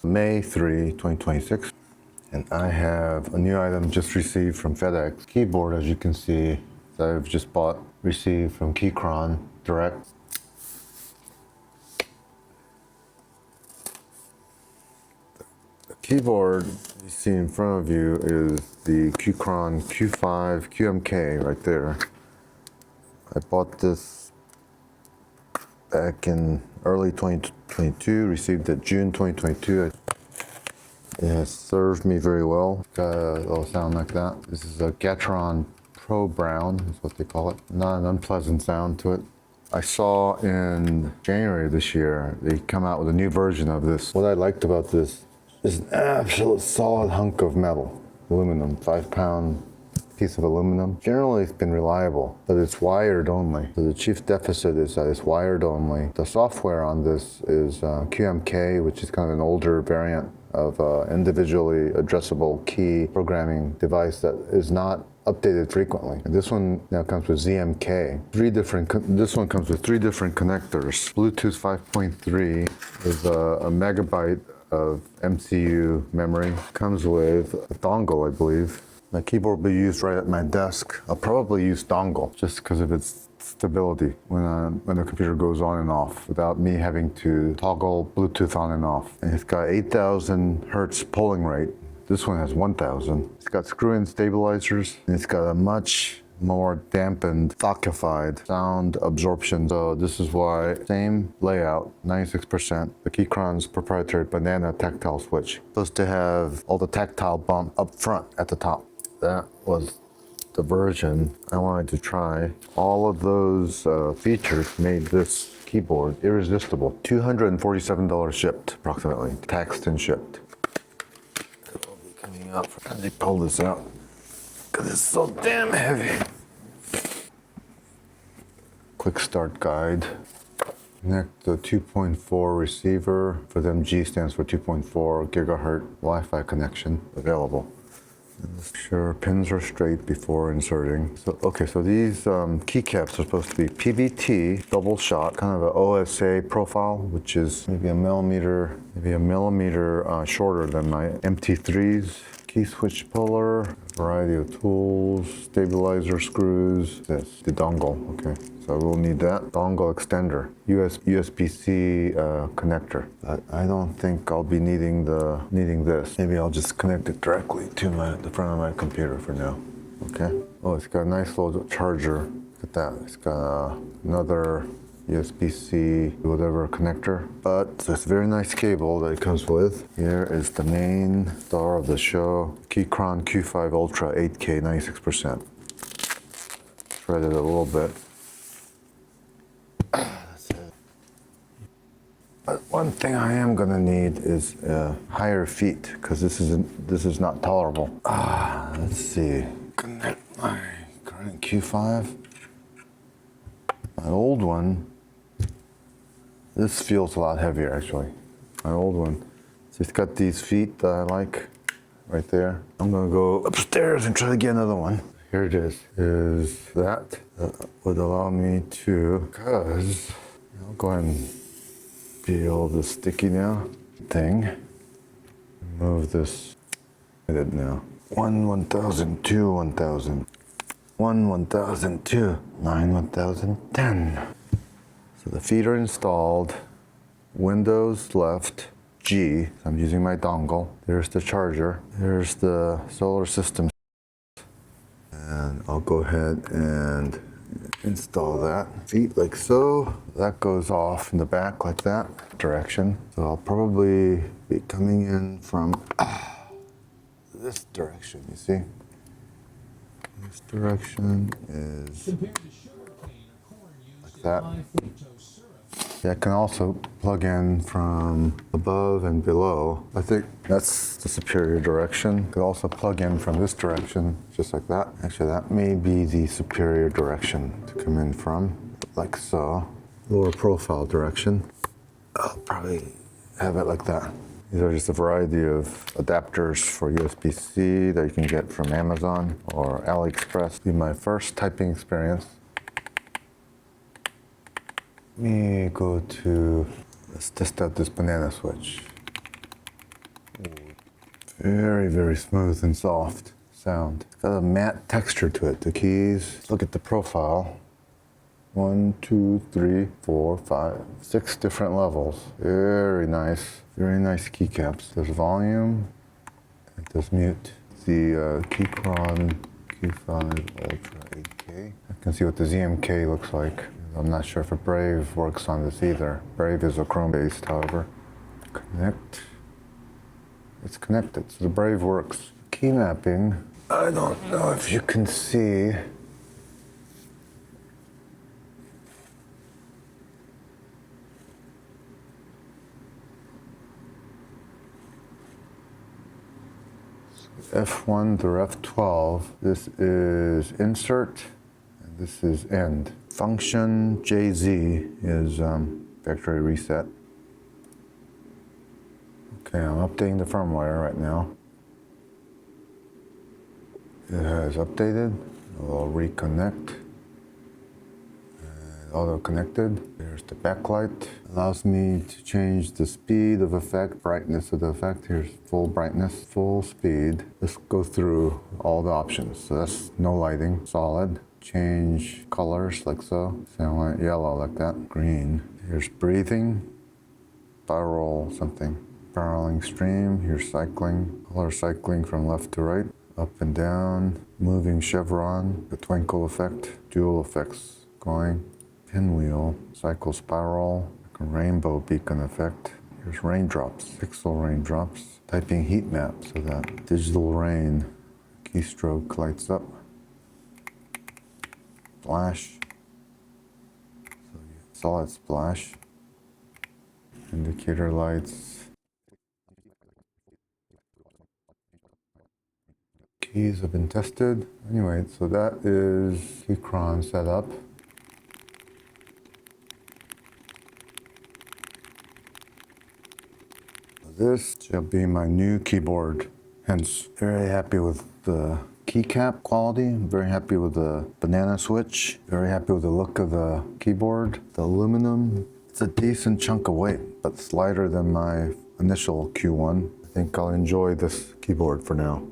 May 3, 2026. And I have a new item just received from FedEx. Keyboard, as you can see, that I've just received from Keychron direct. The keyboard you see in front of you is the Keychron Q5 QMK right there. I bought this back in early 2022, received it June 2022. It has served me very well. Got a little sound like that. This is a Keychron Pro Brown, is what they call it. Not an unpleasant sound to it. I saw in January this year, they come out with a new version of this. What I liked about this is an absolute solid hunk of metal, aluminum, 5-pound piece of aluminum. Generally, it's been reliable, but it's wired only. So the chief deficit is that it's wired only. The software on this is QMK, which is kind of an older variant of individually addressable key programming device that is not updated frequently. And this one now comes with ZMK. This one comes with 3 different connectors. Bluetooth 5.3 is a megabyte of MCU memory. Comes with a dongle, I believe. My keyboard will be used right at my desk. I'll probably use dongle just because of its stability when the computer goes on and off without me having to toggle Bluetooth on and off. And it's got 8,000 hertz polling rate. This one has 1,000. It's got screw-in stabilizers, and it's got a much more dampened, occupied sound absorption. So this is why, same layout, 96%, the Keychron's proprietary banana tactile switch. Supposed to have all the tactile bump up front at the top. That was the version I wanted to try. All of those features made this keyboard irresistible. $247 shipped, approximately, taxed and shipped. It will be coming out as they pull this out, because it's so damn heavy. Quick start guide. Connect the 2.4 receiver. For them, G stands for 2.4 gigahertz Wi-Fi connection available. Make sure pins are straight before inserting. So these keycaps are supposed to be PVT, double shot, kind of an OSA profile, which is maybe a millimeter shorter than my MT3s. Key switch puller, variety of tools, stabilizer screws. This, the dongle, okay. So we'll need that. Dongle extender, USB-C connector. But I don't think I'll be needing this. Maybe I'll just connect it directly to the front of my computer for now. Okay. Oh, it's got a nice little charger. Look at that. It's got another USB-C whatever connector. But it's a very nice cable that it comes with. Here is the main star of the show, Keychron Q5 Ultra 8K 96%. Shred it a little bit. That's it. But one thing I am gonna need is higher feet, because this is not tolerable. Let's see. Connect my current Q5. My old one. This feels a lot heavier, actually. My old one. So it's got these feet that I like right there. I'm gonna go upstairs and try to get another one. Here it is. That would allow me to, because I'll go ahead and feel the sticky now thing. Move this. Hit it now. 1,000, 2, 1,000. 1,000, 2, 9, 1,000, 10. So the feet are installed. Windows left, G. I'm using my dongle. There's the charger. There's the solar system. And I'll go ahead and install that. Feet like so. That goes off in the back like that direction. So I'll probably be coming in from this direction, you see? This direction is like that. Yeah, I can also plug in from above and below. I think that's the superior direction. Could also plug in from this direction, just like that. Actually, that may be the superior direction to come in from, like so. Lower profile direction. I'll probably have it like that. These are just a variety of adapters for USB-C that you can get from Amazon or AliExpress. Be my first typing experience. Let me go to Let's test out this banana switch. Very, very smooth and soft sound. It's got a matte texture to it, the keys. Let's look at the profile. 1, 2, 3, 4, 5, 6 different levels. Very nice keycaps. There's volume, it does mute. The Keychron Q5 Ultra 8K. I can see what the ZMK looks like. I'm not sure if a Brave works on this either. Brave is a Chrome based, however. Connect. It's connected, so the Brave works. Key mapping, I don't know if you can see. F1 through F12, this is insert, and this is end. Function JZ is factory reset. Okay, I'm updating the firmware right now. It has updated. I'll reconnect. Auto connected. There's the backlight. Allows me to change the speed of effect, brightness of the effect. Here's full brightness, full speed. Let's go through all the options. So that's no lighting, solid. Change colors like so. Sound like yellow like that. Green. Here's breathing. Spiral something. Spiraling stream. Here's cycling. Color cycling from left to right. Up and down. Moving chevron. The twinkle effect. Dual effects going. Pinwheel, cycle spiral, like a rainbow beacon effect. Here's raindrops, pixel raindrops. Typing heat map, so that digital rain keystroke lights up. Splash, so solid splash. Indicator lights. Keys have been tested. Anyway, so that is Keychron setup. This shall be my new keyboard. Hence, very happy with the keycap quality. I'm very happy with the banana switch. Very happy with the look of the keyboard. The aluminum, it's a decent chunk of weight, but it's lighter than my initial Q1. I think I'll enjoy this keyboard for now.